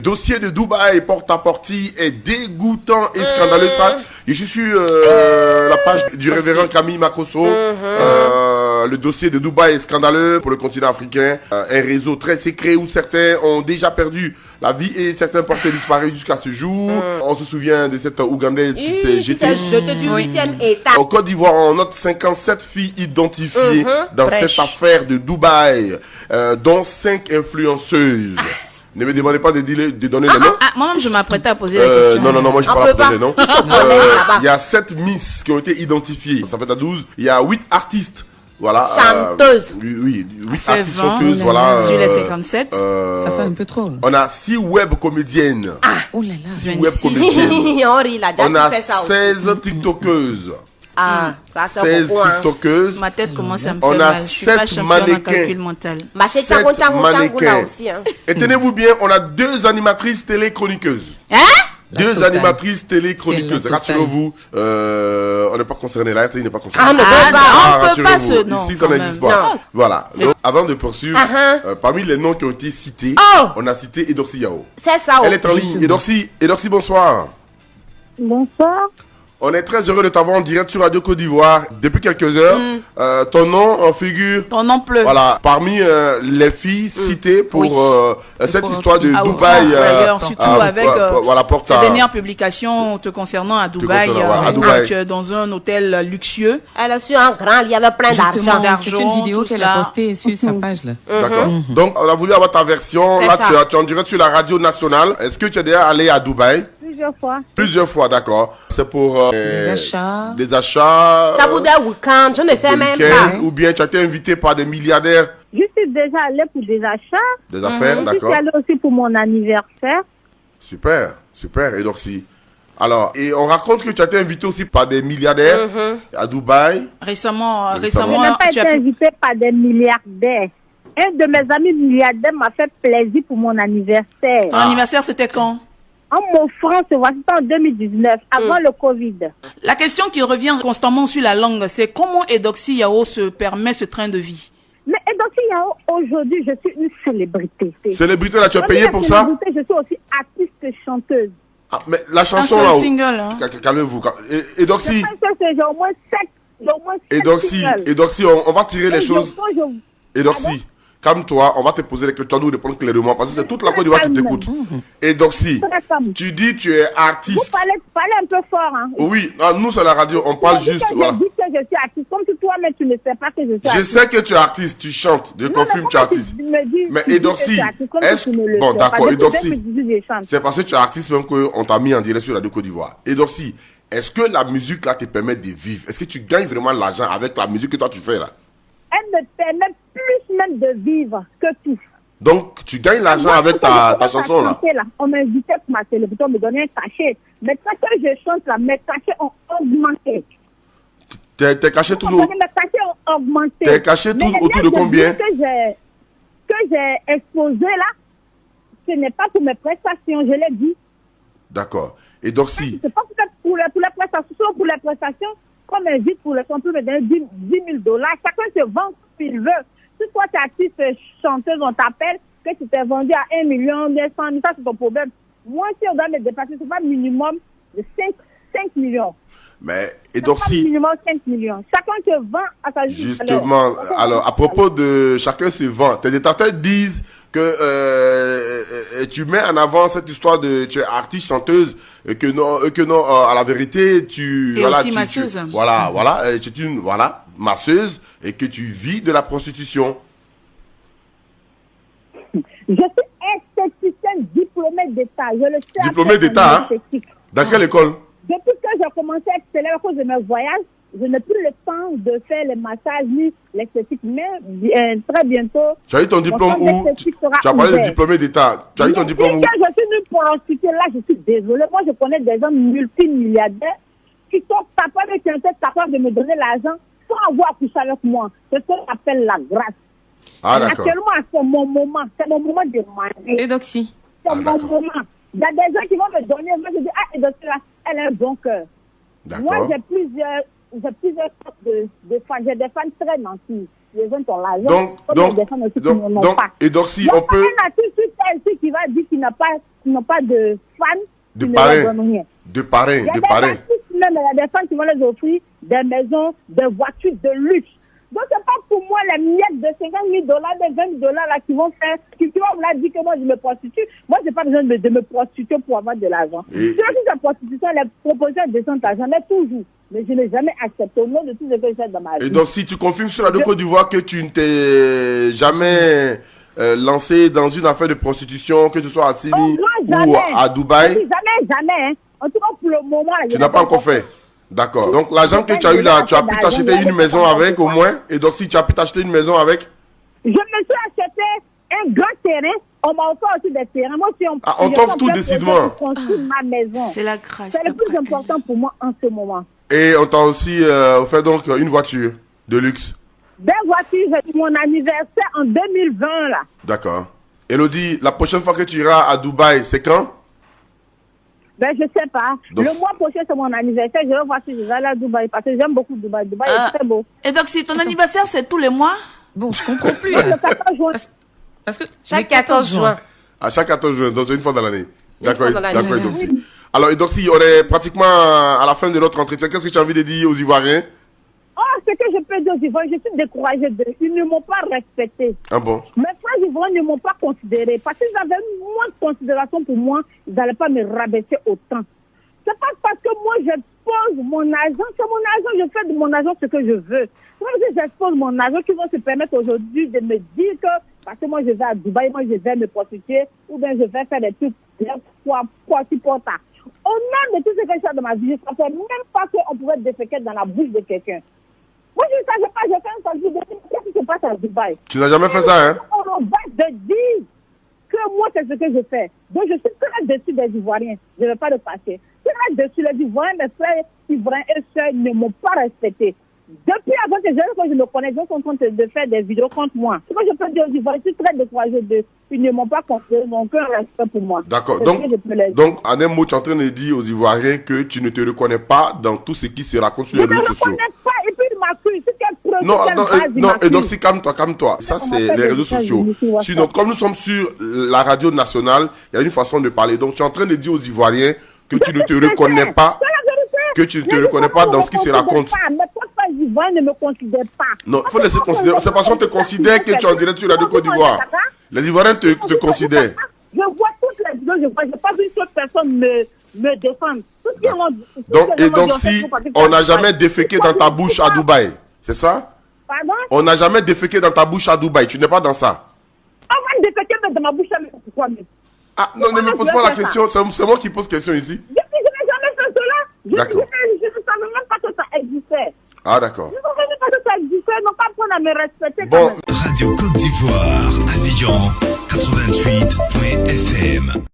Dossier de Dubaï porte-à-porte est dégoûtant et scandaleux. Ça, et je suis la page du révérend Camille Makosso. Le dossier de Dubaï est scandaleux pour le continent africain. Un réseau très secret où certains ont déjà perdu la vie et certains portent disparu jusqu'à ce jour. On se souvient de cette Ougandaise qui s'est jetée du 8e étage. Au Côte d'Ivoire, on note 57 filles identifiées dans cette affaire de Dubaï, dont 5 influenceuses. Ne me demandez pas de donner les noms. Moi-même, je m'apprêtais à poser la question. Non, moi je ne peux pas donner les noms. Il y a 7 Miss qui ont été identifiées. Ça fait à 12. Il y a 8 artistes. Voilà. Chanteuses. Oui, 8 artistes chanteuses. Voilà. Sur les 57. Ça fait un peu trop. On a 6 web comédiennes. Oh là là. 6 web comédiennes. On a 16 TikTokeuses. Ça 16 TikTokeuses. Ma tête commence à me On faire a mal. Je suis pas 7 championne en calcul mental. 7 mannequins. Et tenez-vous bien, on a 2 animatrices télé-chroniqueuses. Deux animatrices télé-chroniqueuses. Rassurez-vous, on n'est pas concerné. La RTI n'est pas concernée. On peut pas se... Non, ici, ça n'existe pas. Voilà. Donc, avant de poursuivre, parmi les noms qui ont été cités, on a cité Edorsi Yao. C'est ça. Elle est en ligne. Edorsi, bonsoir. Bonsoir. On est très heureux de t'avoir en direct sur Radio Côte d'Ivoire depuis quelques heures. Ton nom en figure. Ton nom pleut. Voilà, parmi les filles citées pour cette histoire de Dubaï. Surtout avec ces dernières publications te concernant à Dubaï. Tu es dans un hôtel luxueux. Elle a su un grand, il y avait plein d'argent. C'est une vidéo qu'elle a postée sur sa page là. D'accord. Donc, on a voulu avoir ta version. Là, tu es en direct sur la radio nationale. Est-ce que tu es déjà allé à Dubaï? Plusieurs fois, d'accord. C'est pour des achats. Ça vous dit week-end, je ne sais même pas. Ou bien tu as été invité par des milliardaires. Je suis déjà allée pour des achats. Des affaires, d'accord. Je suis allée aussi pour mon anniversaire. Super. Et donc si. Alors, et on raconte que tu as été invité aussi par des milliardaires à Dubaï. Récemment, je n'ai pas été invité par des milliardaires. Un de mes amis milliardaires m'a fait plaisir pour mon anniversaire. Ton anniversaire, c'était quand? En m'offrant, c'était en 2019, avant le Covid. La question qui revient constamment sur la langue, c'est comment Edorsi Yao se permet ce train de vie? Mais Edorsi Yao, aujourd'hui, je suis une célébrité. Célébrité, là, tu as payé pour ça? Je suis aussi artiste chanteuse. Ah, mais la chanson là. Single, hein. Calmez-vous. Edorsi. J'ai au moins 7. Edorsi, on va tirer les choses. Edorsi. Calme-toi, on va te poser les questions, nous répondre clairement, parce que c'est toute la Côte d'Ivoire qui t'écoute. Et donc si, tu dis tu es artiste. Vous parlez un peu fort, hein. Oui, nous sur la radio, on parle juste, voilà. Je dis que je suis artiste, comme si toi, mais tu ne sais pas que je suis artiste. Je sais que tu es artiste, tu chantes, je confirme tu es artiste. Mais Edorsi, bon d'accord, Edorsi, c'est parce que tu es artiste même qu'on t'a mis en direct sur la radio Côte d'Ivoire. Edorsi, est-ce que la musique là te permet de vivre? Est-ce que tu gagnes vraiment l'argent avec la musique que toi tu fais là? Elle me permet plus même de vivre que tout. Donc, tu gagnes l'argent avec ta chanson là. On m'a invité pour ma célébrité, on me donnait un cachet. Mais quand je chante là, mes cachets ont augmenté. Tes cachets tout autour. Mes cachets ont augmenté. Tes cachets tout autour de combien? Que j'ai exposé là, ce n'est pas pour mes prestations, je l'ai dit. D'accord. Et donc si. C'est pas pour les prestations, pour les prestations. Comme elle dit pour le on peut me donner 10 000 $. Chacun se vend comme il veut. Si toi, tu es artiste, chanteuse, on t'appelle, que tu t'es vendu à 1 million, 200 000, ça c'est ton problème. Moi, si on doit me dépasser, c'est pas minimum de 5 millions. Mais, et donc si. Minimum 5 millions. Chacun se vend à sa vie. Justement, alors, à propos de chacun se vend, tes détracteurs disent que tu mets en avant cette histoire de tu es artiste chanteuse que non à la vérité tu et aussi masseuse. Voilà tu es une masseuse et que tu vis de la prostitution. Je suis esthéticienne diplômée d'État, je le sais. Diplômée d'État, hein? Dans quelle école? Depuis que j'ai commencé à exceller à cause de mes voyages, je n'ai plus le temps de faire les massages ni l'esthétique, mais très bientôt... Tu as eu ton diplôme où? Tu as parlé de diplômé d'État. Tu as eu ton diplôme où? Je suis une prostituée, là, je suis désolée. Moi, je connais des gens multimilliardaires qui sont capables de me donner l'argent sans avoir couché avec moi. C'est ce qu'on appelle la grâce. Ah, d'accord. Actuellement, c'est mon moment de manger. Edorsi. C'est mon moment. Il y a des gens qui vont me donner, moi je dis, Edorsi, là, elle a un bon cœur. Moi, j'ai plusieurs sortes de fans. J'ai des fans très nantis. les gens qui ont l'argent. Et Doxy, on peut... Il y a un artiste ici qui va dire qu'ils n'ont pas de fans. De parrain. De parrain. Il y a des artistes même, il y a des fans qui vont les offrir des maisons, des voitures de luxe. Donc, c'est pas pour moi les miettes de 50 000 $, de 20 $, là, qui vont faire, qui vont me dire que moi, je me prostitue. Moi, j'ai pas besoin de me prostituer pour avoir de l'argent. Si la prostitution, les propositions de descente à jamais, toujours. Mais je n'ai jamais accepté au nom de tout ce que j'ai fait dans ma vie. Et donc, si tu confirmes sur la Côte d'Ivoire que tu ne t'es jamais lancé dans une affaire de prostitution, que ce soit à Sini ou à Dubaï. Jamais. Hein. En tout cas, pour le moment. Tu n'as pas encore fait. D'accord. Donc, l'argent que tu as eu là, tu as pu t'acheter une maison avec au moins. Et donc, si tu as pu t'acheter une maison avec. Je me suis acheté un grand terrain. On m'a offert aussi des terrains. Moi aussi, on t'offre tout décidément. Ma maison. C'est la grâce. C'est le plus important pour moi en ce moment. Et on t'a aussi offert donc une voiture de luxe. Des voitures, j'ai eu mon anniversaire en 2020 là. D'accord. Elodie, la prochaine fois que tu iras à Dubaï, c'est quand? Ben, je sais pas. Donc, le mois prochain, c'est mon anniversaire. Je vais voir si je vais aller à Dubaï parce que j'aime beaucoup Dubaï. Dubaï est très beau. Et donc, si ton anniversaire, c'est tous les mois? Bon, je comprends plus. Le 14 juin. Parce que chaque 14 juin. À chaque 14 juin, donc c'est une fois dans l'année. D'accord, d'accord, donc oui. Alors, et donc si on est pratiquement à la fin de notre entretien, qu'est-ce que tu as envie de dire aux Ivoiriens? Ce que je peux dire aux Ivoiriens, je suis découragée d'eux. Ils ne m'ont pas respecté. Ah bon? Mes frères Ivoiriens ne m'ont pas considéré. Parce qu'ils avaient moins de considération pour moi, ils n'allaient pas me rabaisser autant. C'est pas parce que moi j'expose mon argent, c'est mon argent, je fais de mon argent ce que je veux. C'est pas parce que j'expose mon argent qu'ils vont se permettre aujourd'hui de me dire que parce que moi je vais à Dubaï, moi je vais me prostituer, ou bien je vais faire des trucs quoi supporter. Au nom de tout ce que je fais dans ma vie, je ne savais même pas qu'on pouvait déféquer dans la bouche de quelqu'un. Moi je ne savais pas, j'ai fait un calcul de qu'est-ce qui se passe à Dubaï. Tu n'as jamais fait ça, hein? On va te dire que moi c'est ce que je fais. Donc je suis très déçue des Ivoiriens. Je ne vais pas le passer. Très déçue les Ivoiriens, mes frères Ivoiriens et sœurs ne m'ont pas respecté. Depuis avant que je me connais, ils sont en train de faire des vidéos contre moi. Ce que je peux dire aux Ivoiriens, je suis très découragée d'eux. Ils ne m'ont pas considéré, ils n'ont aucun respect pour moi. D'accord. Donc, en un mot, tu es en train de dire aux Ivoiriens que tu ne te reconnais pas dans tout ce qui se raconte sur les réseaux sociaux. Je ne me reconnais pas et puis il m'a cru. Non, et donc si calme-toi. Ça, c'est les réseaux sociaux. Sinon, comme nous sommes sur la radio nationale, il y a une façon de parler. Donc, tu es en train de dire aux Ivoiriens que tu ne te reconnais pas. Que tu ne te reconnais pas dans ce qui se raconte. Les Ivoiriens ne me considèrent pas. Non, il faut laisser considérer. C'est parce qu'on te considère que tu es en direct sur la Côte d'Ivoire. Les Ivoiriens te considèrent. Je vois toutes les vidéos, je n'ai pas vu une autre personne me défendre. Donc si on n'a jamais déféqué dans ta bouche à Dubaï, c'est ça? Pardon? On n'a jamais déféqué dans ta bouche à Dubaï, tu n'es pas dans ça? On va déféquer dans ma bouche, pourquoi même? Ah non, ne me pose pas la question, c'est moi qui pose question ici. Je n'ai jamais fait cela. D'accord. Je ne savais même pas que ça existait. Ah d'accord. Je ne savais même pas que ça existait, non pas apprendre à me respecter. Bon. Radio Côte d'Ivoire, Abidjan, 88.fm.